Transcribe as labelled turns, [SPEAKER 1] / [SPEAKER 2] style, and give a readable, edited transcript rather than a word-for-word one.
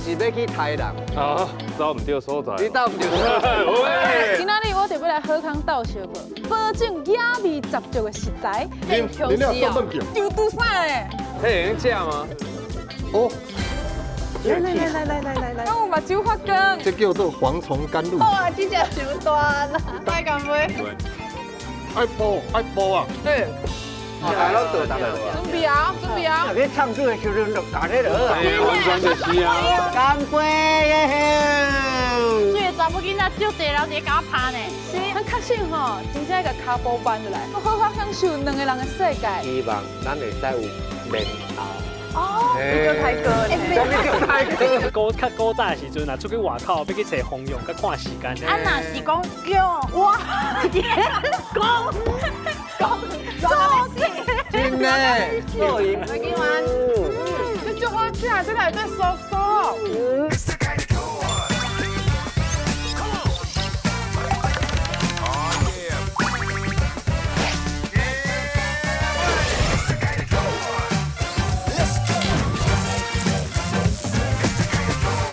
[SPEAKER 1] 是要去台南。
[SPEAKER 2] 啊，找唔对所在。
[SPEAKER 1] 你到唔对所在。
[SPEAKER 3] 今仔日我特别来好康倒小过，保证野味十足的食材，
[SPEAKER 4] 你俩算笨
[SPEAKER 3] 就拄啥嘞？
[SPEAKER 1] 这能吃吗？
[SPEAKER 4] 哦，
[SPEAKER 3] 来，让我把酒发光。
[SPEAKER 4] 这叫做蝗虫甘露。
[SPEAKER 3] 哇，这只伤大啦，太敢买。
[SPEAKER 4] 爱煲啊！
[SPEAKER 1] 对。来了倒大家。
[SPEAKER 3] 准备啊！
[SPEAKER 1] 你唱歌的时候就搞这个。
[SPEAKER 2] 完全就是啊。
[SPEAKER 1] 干杯耶！
[SPEAKER 5] 这个查某囡仔就地了，直接甲我拍呢。
[SPEAKER 3] 是，咱确实吼，真正个脚步搬落来，我好好享受两个人的世界。
[SPEAKER 1] 希望咱会使有面头。
[SPEAKER 3] 哦，你叫泰哥呢？
[SPEAKER 1] 你叫泰哥。
[SPEAKER 6] 较古早的时阵啊，出去外口要去找风用，甲看时间呢。
[SPEAKER 5] 啊，若是讲叫我
[SPEAKER 1] 真的，录音。
[SPEAKER 3] 你就好吃啊，这内底酥酥。